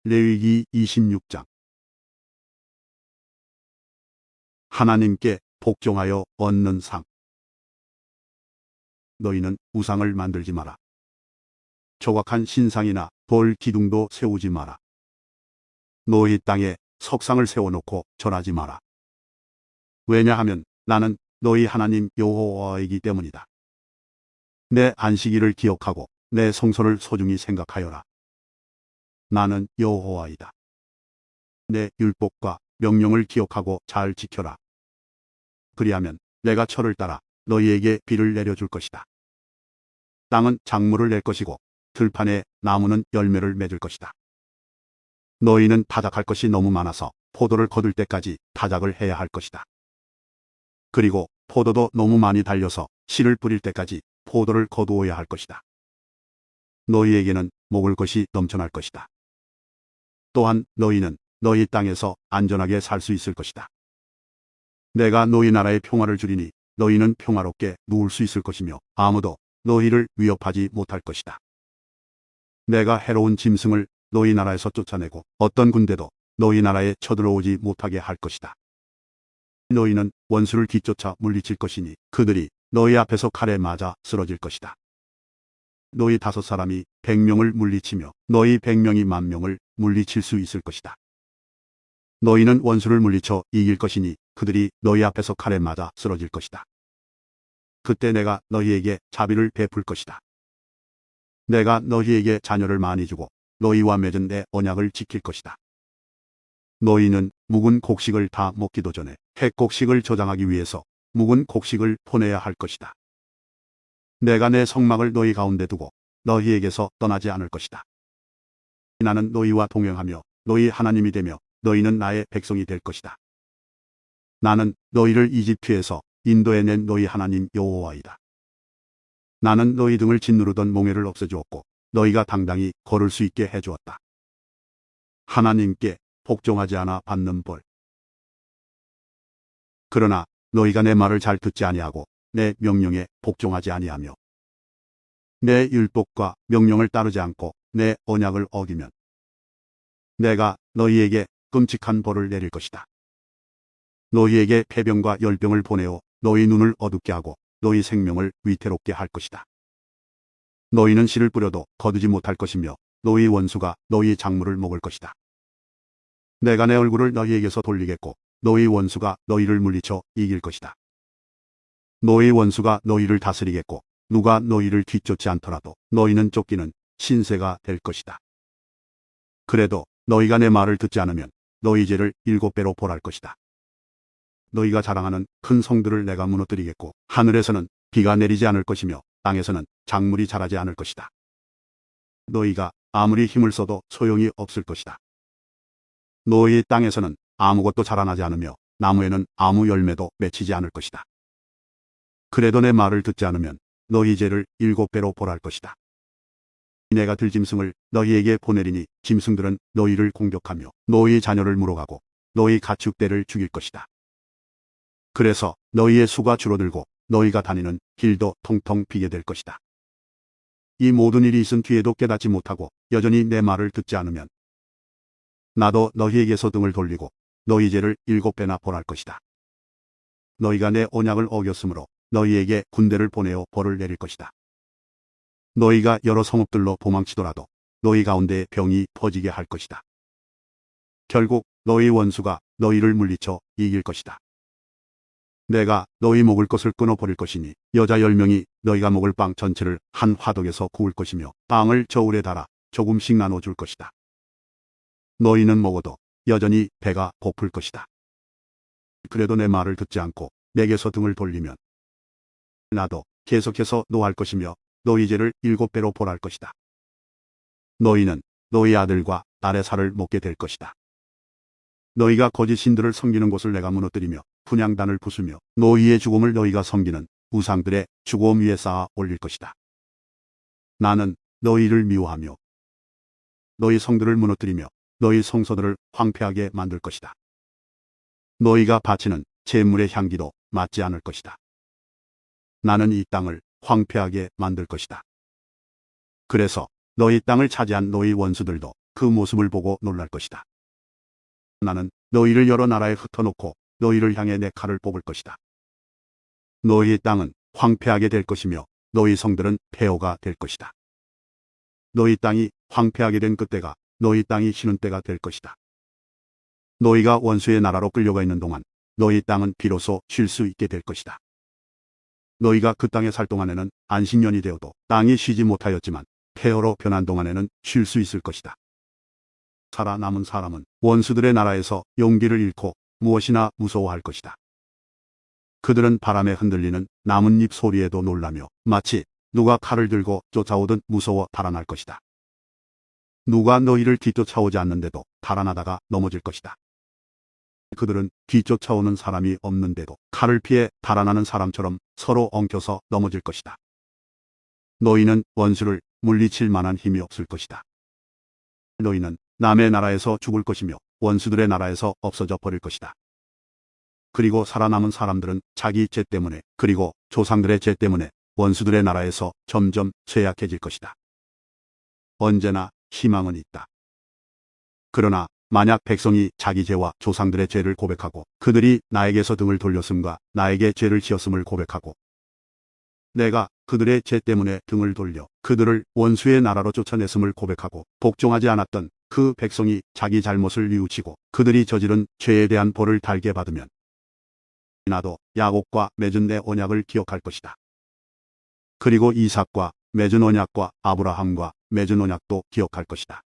레위기 26장. 하나님께 복종하여 얻는 상. 너희는 우상을 만들지 마라. 조각한 신상이나 돌 기둥도 세우지 마라. 너희 땅에 석상을 세워놓고 절하지 마라. 왜냐하면 나는 너희 하나님 여호와이기 때문이다. 내 안식일을 기억하고 내 성소를 소중히 생각하여라. 나는 여호와이다. 내 율법과 명령을 기억하고 잘 지켜라. 그리하면 내가 철을 따라 너희에게 비를 내려줄 것이다. 땅은 작물을 낼 것이고 들판에 나무는 열매를 맺을 것이다. 너희는 타작할 것이 너무 많아서 포도를 거둘 때까지 타작을 해야 할 것이다. 그리고 포도도 너무 많이 달려서 씨를 뿌릴 때까지 포도를 거두어야 할 것이다. 너희에게는 먹을 것이 넘쳐날 것이다. 또한 너희는 너희 땅에서 안전하게 살 수 있을 것이다. 내가 너희 나라에 평화를 주리니 너희는 평화롭게 누울 수 있을 것이며 아무도 너희를 위협하지 못할 것이다. 내가 해로운 짐승을 너희 나라에서 쫓아내고 어떤 군대도 너희 나라에 쳐들어오지 못하게 할 것이다. 너희는 원수를 뒤쫓아 물리칠 것이니 그들이 너희 앞에서 칼에 맞아 쓰러질 것이다. 너희 5사람이 100명을 물리치며 너희 100명이 10,000명을 물리칠 수 있을 것이다. 너희는 원수를 물리쳐 이길 것이니 그들이 너희 앞에서 칼에 맞아 쓰러질 것이다. 그때 내가 너희에게 자비를 베풀 것이다. 내가 너희에게 자녀를 많이 주고 너희와 맺은 내 언약을 지킬 것이다. 너희는 묵은 곡식을 다 먹기도 전에 핵곡식을 저장하기 위해서 묵은 곡식을 보내야 할 것이다. 내가 내 성막을 너희 가운데 두고 너희에게서 떠나지 않을 것이다. 나는 너희와 동행하며 너희 하나님이 되며 너희는 나의 백성이 될 것이다. 나는 너희를 이집트에서 인도해낸 너희 하나님 여호와이다. 나는 너희 등을 짓누르던 몽해를 없애주었고 너희가 당당히 걸을 수 있게 해주었다. 하나님께 복종하지 않아 받는 벌. 그러나 너희가 내 말을 잘 듣지 아니하고 내 명령에 복종하지 아니하며 내 율법과 명령을 따르지 않고 내 언약을 어기면 내가 너희에게 끔찍한 벌을 내릴 것이다. 너희에게 폐병과 열병을 보내어 너희 눈을 어둡게 하고 너희 생명을 위태롭게 할 것이다. 너희는 씨를 뿌려도 거두지 못할 것이며 너희 원수가 너희 작물을 먹을 것이다. 내가 내 얼굴을 너희에게서 돌리겠고 너희 원수가 너희를 물리쳐 이길 것이다. 너희 원수가 너희를 다스리겠고 누가 너희를 뒤쫓지 않더라도 너희는 쫓기는 신세가 될 것이다. 그래도 너희가 내 말을 듣지 않으면 너희 죄를 7배로 벌할 것이다. 너희가 자랑하는 큰 성들을 내가 무너뜨리겠고 하늘에서는 비가 내리지 않을 것이며 땅에서는 작물이 자라지 않을 것이다. 너희가 아무리 힘을 써도 소용이 없을 것이다. 너희 땅에서는 아무것도 자라나지 않으며 나무에는 아무 열매도 맺히지 않을 것이다. 그래도 내 말을 듣지 않으면 너희 죄를 7배로 벌할 것이다. 내가 들짐승을 너희에게 보내리니 짐승들은 너희를 공격하며 너희 자녀를 물어가고 너희 가축대를 죽일 것이다. 그래서 너희의 수가 줄어들고 너희가 다니는 길도 통통 비게 될 것이다. 이 모든 일이 있은 뒤에도 깨닫지 못하고 여전히 내 말을 듣지 않으면 나도 너희에게서 등을 돌리고 너희 죄를 7배나 벌할 것이다. 너희가 내 언약을 어겼으므로 너희에게 군대를 보내어 벌을 내릴 것이다. 너희가 여러 성읍들로 도망치더라도 너희 가운데 병이 퍼지게 할 것이다. 결국 너희 원수가 너희를 물리쳐 이길 것이다. 내가 너희 먹을 것을 끊어버릴 것이니 여자 10명이 너희가 먹을 빵 전체를 한 화덕에서 구울 것이며 빵을 저울에 달아 조금씩 나눠줄 것이다. 너희는 먹어도 여전히 배가 고플 것이다. 그래도 내 말을 듣지 않고 내게서 등을 돌리면 나도 계속해서 노할 것이며 너희 죄를 7배로 벌할 것이다. 너희는 너희 아들과 딸의 살을 먹게 될 것이다. 너희가 거짓 신들을 섬기는 곳을 내가 무너뜨리며 분향단을 부수며 너희의 죽음을 너희가 섬기는 우상들의 죽음 위에 쌓아 올릴 것이다. 나는 너희를 미워하며 너희 성들을 무너뜨리며 너희 성소들을 황폐하게 만들 것이다. 너희가 바치는 제물의 향기도 맞지 않을 것이다. 나는 이 땅을 황폐하게 만들 것이다. 그래서 너희 땅을 차지한 너희 원수들도 그 모습을 보고 놀랄 것이다. 나는 너희를 여러 나라에 흩어놓고 너희를 향해 내 칼을 뽑을 것이다. 너희의 땅은 황폐하게 될 것이며 너희 성들은 폐허가 될 것이다. 너희 땅이 황폐하게 된 그때가 너희 땅이 쉬는 때가 될 것이다. 너희가 원수의 나라로 끌려가 있는 동안 너희 땅은 비로소 쉴 수 있게 될 것이다. 너희가 그 땅에 살 동안에는 안식년이 되어도 땅이 쉬지 못하였지만 폐허로 변한 동안에는 쉴 수 있을 것이다. 살아남은 사람은 원수들의 나라에서 용기를 잃고 무엇이나 무서워할 것이다. 그들은 바람에 흔들리는 나뭇잎 소리에도 놀라며 마치 누가 칼을 들고 쫓아오듯 무서워 달아날 것이다. 누가 너희를 뒤쫓아오지 않는데도 달아나다가 넘어질 것이다. 그들은 뒤쫓아오는 사람이 없는데도 칼을 피해 달아나는 사람처럼 서로 엉켜서 넘어질 것이다. 너희는 원수를 물리칠 만한 힘이 없을 것이다. 너희는 남의 나라에서 죽을 것이며 원수들의 나라에서 없어져 버릴 것이다. 그리고 살아남은 사람들은 자기 죄 때문에 그리고 조상들의 죄 때문에 원수들의 나라에서 점점 쇠약해질 것이다. 언제나 희망은 있다. 그러나 만약 백성이 자기 죄와 조상들의 죄를 고백하고 그들이 나에게서 등을 돌렸음과 나에게 죄를 지었음을 고백하고 내가 그들의 죄 때문에 등을 돌려 그들을 원수의 나라로 쫓아냈음을 고백하고 복종하지 않았던 그 백성이 자기 잘못을 뉘우치고 그들이 저지른 죄에 대한 벌을 달게 받으면 나도 야곱과 맺은 내 언약을 기억할 것이다. 그리고 이삭과 맺은 언약과 아브라함과 맺은 언약도 기억할 것이다.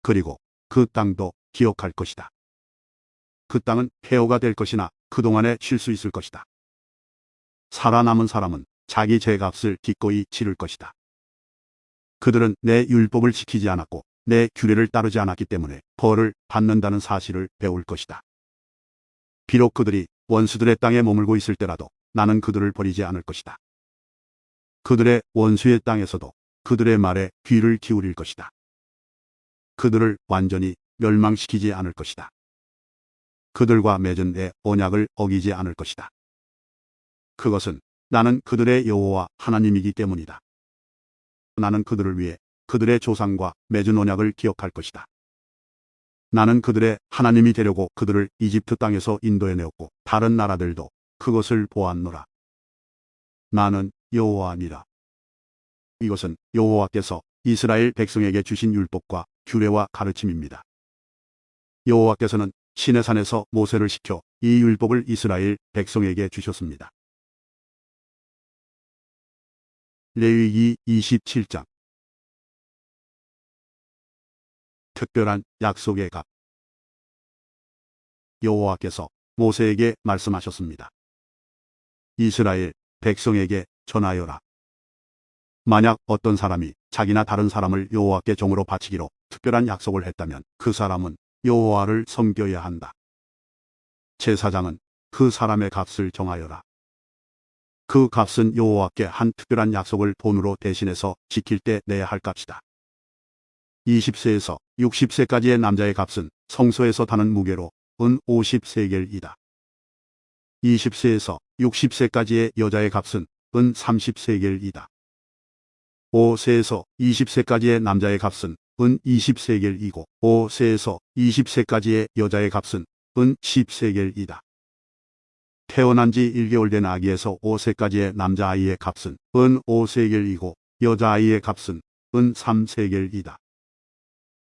그리고 그 땅도 기억할 것이다. 그 땅은 폐허가 될 것이나 그동안에 쉴 수 있을 것이다. 살아남은 사람은 자기 죄값을 기꺼이 치를 것이다. 그들은 내 율법을 지키지 않았고 내 규례를 따르지 않았기 때문에 벌을 받는다는 사실을 배울 것이다. 비록 그들이 원수들의 땅에 머물고 있을 때라도 나는 그들을 버리지 않을 것이다. 그들의 원수의 땅에서도 그들의 말에 귀를 기울일 것이다. 그들을 완전히 멸망시키지 않을 것이다. 그들과 맺은 내 언약을 어기지 않을 것이다. 그것은 나는 그들의 여호와 하나님이기 때문이다. 나는 그들을 위해 그들의 조상과 맺은 언약을 기억할 것이다. 나는 그들의 하나님이 되려고 그들을 이집트 땅에서 인도해내었고 다른 나라들도 그것을 보았노라. 나는 여호와니라. 이것은 여호와께서 이스라엘 백성에게 주신 율법과 규례와 가르침입니다. 여호와께서는 시내산에서 모세를 시켜 이 율법을 이스라엘 백성에게 주셨습니다. 레위기 27장 특별한 약속의 값. 여호와께서 모세에게 말씀하셨습니다. 이스라엘 백성에게 전하여라. 만약 어떤 사람이 자기나 다른 사람을 여호와께 종으로 바치기로 특별한 약속을 했다면 그 사람은 여호와를 섬겨야 한다. 제사장은 그 사람의 값을 정하여라. 그 값은 여호와께 한 특별한 약속을 돈으로 대신해서 지킬 때 내야 할 값이다. 20세에서 60세까지의 남자의 값은 성소에서 다는 무게로 은 50세겔이다. 20세에서 60세까지의 여자의 값은 은 30세겔이다. 5세에서 20세까지의 남자의 값은 은 20세겔이고 5세에서 20세까지의 여자의 값은 은 10세겔이다. 태어난 지 1개월 된 아기에서 5세까지의 남자아이의 값은 은 5세겔이고 여자아이의 값은 은 3세겔이다.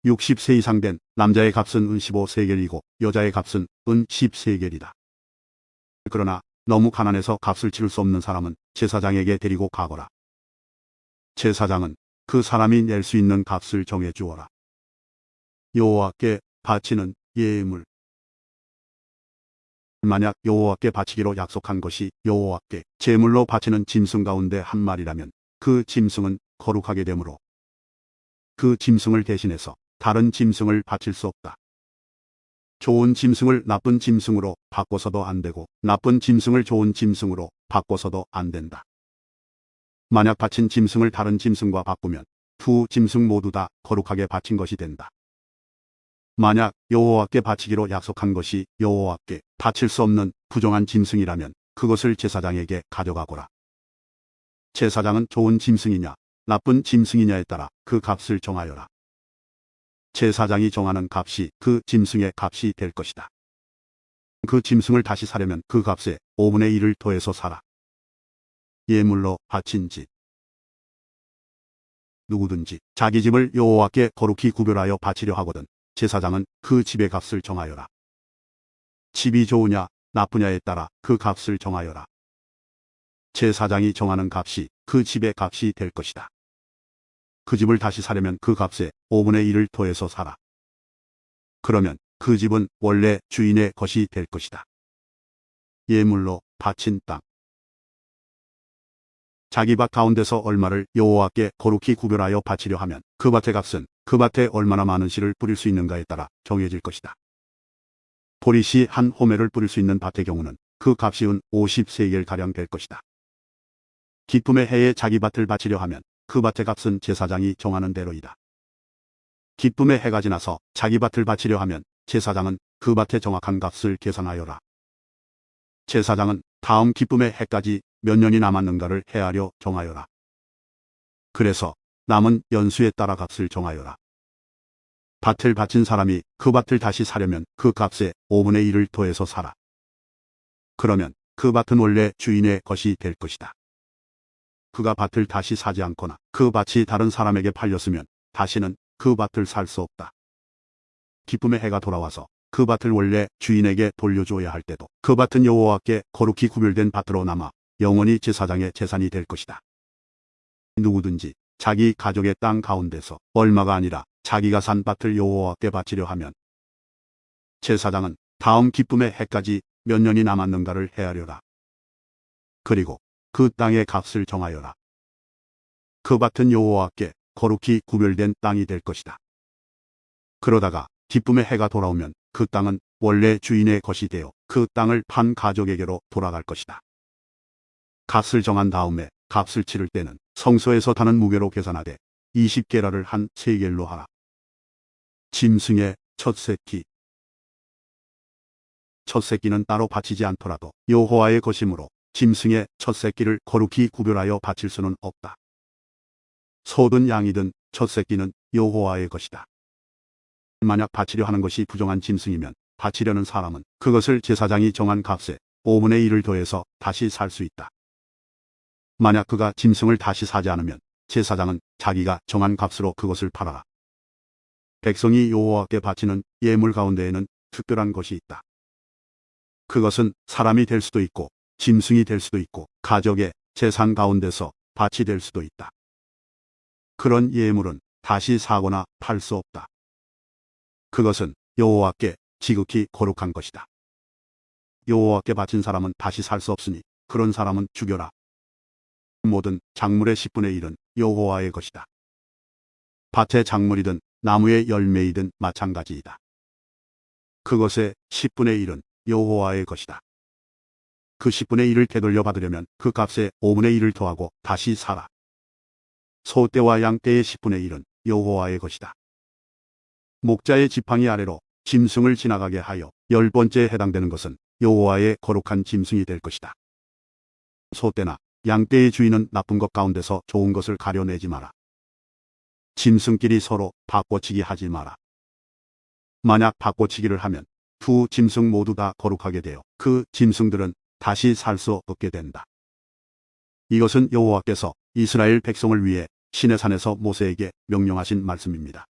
60세 이상 된 남자의 값은 은 15세겔이고 여자의 값은 은 10세겔이다. 그러나 너무 가난해서 값을 치를 수 없는 사람은 제사장에게 데리고 가거라. 제사장은 그 사람이 낼 수 있는 값을 정해 주어라. 여호와께 바치는 예물. 만약 여호와께 바치기로 약속한 것이 여호와께 제물로 바치는 짐승 가운데 한 마리라면 그 짐승은 거룩하게 되므로 그 짐승을 대신해서 다른 짐승을 바칠 수 없다. 좋은 짐승을 나쁜 짐승으로 바꿔서도 안 되고 나쁜 짐승을 좋은 짐승으로 바꿔서도 안 된다. 만약 바친 짐승을 다른 짐승과 바꾸면 두 짐승 모두 다 거룩하게 바친 것이 된다. 만약 여호와께 바치기로 약속한 것이 여호와께 바칠 수 없는 부정한 짐승이라면 그것을 제사장에게 가져가거라. 제사장은 좋은 짐승이냐 나쁜 짐승이냐에 따라 그 값을 정하여라. 제사장이 정하는 값이 그 짐승의 값이 될 것이다. 그 짐승을 다시 사려면 그 값에 5분의 1을 더해서 사라. 예물로 바친 집. 누구든지 자기 집을 여호와께 거룩히 구별하여 바치려 하거든 제사장은 그 집의 값을 정하여라. 집이 좋으냐 나쁘냐에 따라 그 값을 정하여라. 제사장이 정하는 값이 그 집의 값이 될 것이다. 그 집을 다시 사려면 그 값에 5분의 1을 더해서 사라. 그러면 그 집은 원래 주인의 것이 될 것이다. 예물로 바친 땅. 자기 밭 가운데서 얼마를 여호와께 거룩히 구별하여 바치려 하면 그 밭의 값은 그 밭에 얼마나 많은 씨를 뿌릴 수 있는가에 따라 정해질 것이다. 보리씨 한 호멜을 뿌릴 수 있는 밭의 경우는 그 값이 은 50세겔가량 될 것이다. 기쁨의 해에 자기 밭을 바치려 하면 그 밭의 값은 제사장이 정하는 대로이다. 기쁨의 해가 지나서 자기 밭을 바치려 하면 제사장은 그 밭의 정확한 값을 계산하여라. 제사장은 다음 기쁨의 해까지 몇 년이 남았는가를 헤아려 정하여라. 그래서 남은 연수에 따라 값을 정하여라. 밭을 바친 사람이 그 밭을 다시 사려면 그 값에 5분의 1을 더해서 사라. 그러면 그 밭은 원래 주인의 것이 될 것이다. 그가 밭을 다시 사지 않거나 그 밭이 다른 사람에게 팔렸으면 다시는 그 밭을 살 수 없다. 기쁨의 해가 돌아와서 그 밭을 원래 주인에게 돌려줘야 할 때도 그 밭은 여호와께 거룩히 구별된 밭으로 남아 영원히 제사장의 재산이 될 것이다. 누구든지 자기 가족의 땅 가운데서 얼마가 아니라 자기가 산 밭을 여호와께 바치려 하면 제사장은 다음 기쁨의 해까지 몇 년이 남았는가를 헤아려라. 그리고 그 땅의 값을 정하여라. 그 밭은 여호와께 거룩히 구별된 땅이 될 것이다. 그러다가 기쁨의 해가 돌아오면 그 땅은 원래 주인의 것이 되어 그 땅을 판 가족에게로 돌아갈 것이다. 값을 정한 다음에 값을 치를 때는 성소에서 타는 무게로 계산하되 20게라를 한 세겔로 하라. 짐승의 첫 새끼. 첫 새끼는 따로 바치지 않더라도 여호와의 것이므로 짐승의 첫 새끼를 거룩히 구별하여 바칠 수는 없다. 소든 양이든 첫 새끼는 여호와의 것이다. 만약 바치려 하는 것이 부정한 짐승이면 바치려는 사람은 그것을 제사장이 정한 값에 5분의 1을 더해서 다시 살 수 있다. 만약 그가 짐승을 다시 사지 않으면 제사장은 자기가 정한 값으로 그것을 팔아라. 백성이 여호와께 바치는 예물 가운데에는 특별한 것이 있다. 그것은 사람이 될 수도 있고 짐승이 될 수도 있고 가족의 재산 가운데서 밭이 될 수도 있다. 그런 예물은 다시 사거나 팔 수 없다. 그것은 여호와께 지극히 거룩한 것이다. 여호와께 바친 사람은 다시 살 수 없으니 그런 사람은 죽여라. 모든 작물의 10분의 1은 여호와의 것이다. 밭의 작물이든 나무의 열매이든 마찬가지이다. 그것의 10분의 1은 여호와의 것이다. 그 10분의 1을 되돌려 받으려면 그 값에 5분의 1을 더하고 다시 사라. 소떼와 양떼의 10분의 1은 여호와의 것이다. 목자의 지팡이 아래로 짐승을 지나가게 하여 10번째에 해당되는 것은 여호와의 거룩한 짐승이 될 것이다. 소떼나 양떼의 주인은 나쁜 것 가운데서 좋은 것을 가려내지 마라. 짐승끼리 서로 바꿔치기 하지 마라. 만약 바꿔치기를 하면 두 짐승 모두 다 거룩하게 되어 그 짐승들은 다시 살 수 없게 된다. 이것은 여호와께서 이스라엘 백성을 위해 시내산에서 모세에게 명령하신 말씀입니다.